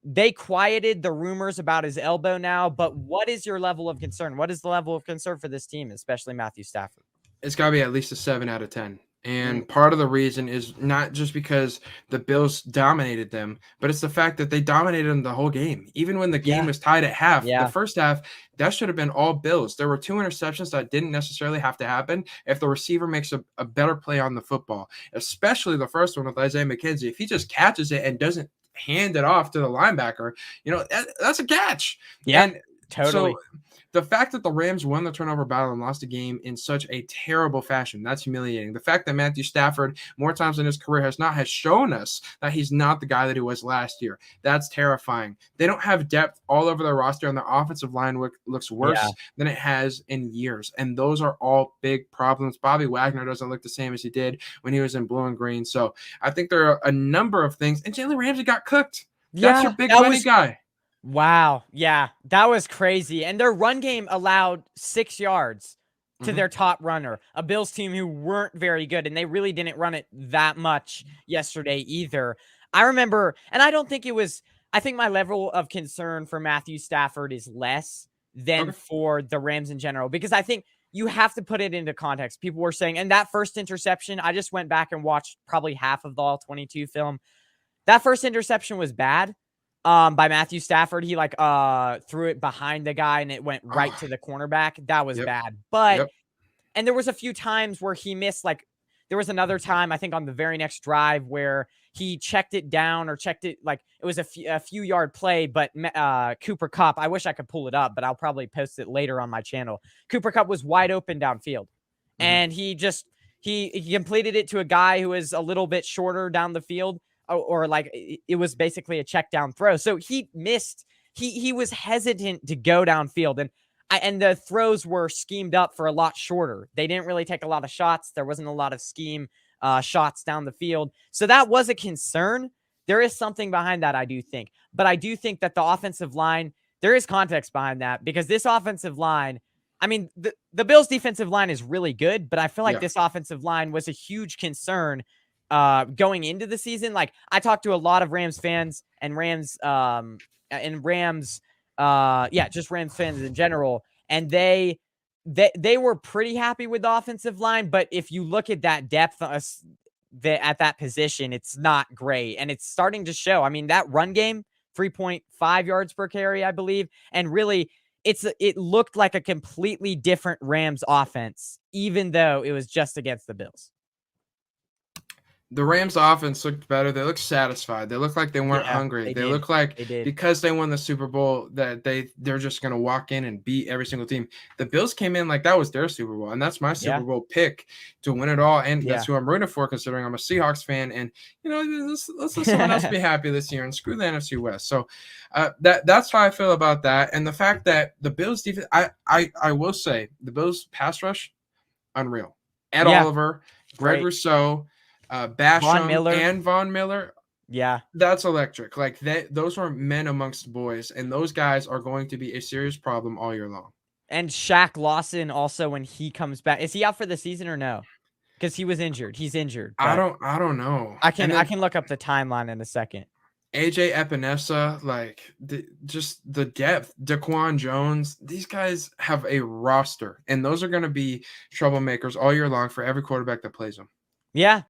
They quieted the rumors about his elbow now, but what is your level of concern? What is the level of concern for this team, especially Matthew Stafford? It's got to be at least a 7 out of 10. Mm, And part of the reason is not just because the Bills dominated them, but it's the fact that they dominated them the whole game. Even when the game yeah, was tied at half, the yeah, first half, that should have been all Bills. There were 2 interceptions that didn't necessarily have to happen if the receiver makes a better play on the football, especially the first one with Isaiah McKenzie. If he just catches it and doesn't hand it off to the linebacker, that's a catch. yeah, And so totally. the fact that the Rams won the turnover battle and lost the game in such a terrible fashion, that's humiliating. The fact that Matthew Stafford, more times in his career, has shown us that he's not the guy that he was last year. That's terrifying. They don't have depth all over their roster, and their offensive line looks Yeah, worse than it has in years. And those are all big problems. Bobby Wagner doesn't look the same as he did when he was in blue and green. So I think there are a number of things. And Jalen Ramsey got cooked. That's your yeah, big that money was guy. wow. Yeah, that was crazy. And their run game allowed 6 yards to Mm-hmm. their top runner, a Bills team who weren't very good, and they really didn't run it that much yesterday either. I remember, and I don't think it was, I think my level of concern for Matthew Stafford is less than Okay. for the Rams in general, because I think you have to put it into context. People were saying, and that first interception, I just went back and watched probably half of the all 22 film. That first interception was bad by Matthew Stafford. He threw it behind the guy and it went right Oh, to the cornerback. That was yep. bad. But Yep. and there was a few times where he missed, like there was another time I think on the very next drive where he checked it down or checked it, like it was a few yard play, but Cooper Kupp, I wish I could pull it up, but I'll probably post it later on my channel. Cooper Kupp was wide open downfield, Mm-hmm. and he completed it to a guy who was a little bit shorter down the field, or like it was basically a check down throw. So he missed. He was hesitant to go downfield, and the throws were schemed up for a lot shorter. They didn't really take a lot of shots. There wasn't a lot of scheme shots down the field. So that was a concern. There is something behind that, I do think. But I do think that the offensive line, there is context behind that, because this offensive line, I mean, the Bills' defensive line is really good, but I feel like Yeah. this offensive line was a huge concern going into the season. Like, I talked to a lot of Rams fans and just Rams fans in general, and they were pretty happy with the offensive line. But if you look at that depth at that position, it's not great, and it's starting to show. I mean, that run game, 3.5 yards per carry, I believe, and really, it looked like a completely different Rams offense, even though it was just against the Bills. The Rams offense looked better. They looked satisfied. They looked like they weren't Yeah, hungry. they They did. looked like They did. because they won the Super Bowl that they're just going to walk in and beat every single team. The Bills came in like that was their Super Bowl, and that's my Super Yeah. Bowl pick to win it all, and Yeah. that's who I'm rooting for considering I'm a Seahawks fan. And let's let someone else be happy this year and screw the NFC West. So that's how I feel about that, and the fact that the Bills defense. I will say the Bills pass rush, unreal. Ed Yeah. Oliver, Greg Great. Rousseau, Von Basham, Miller. and Von Miller. Yeah. That's electric. Like those are men amongst boys, and those guys are going to be a serious problem all year long. And Shaq Lawson also, when he comes back. Is he out for the season or no? Because he was injured. He's injured, but I don't know. I And can then look up the timeline in a second. AJ Epinesa, like just the depth, Daquan Jones, these guys have a roster, and those are going to be troublemakers all year long for every quarterback that plays them. Yeah.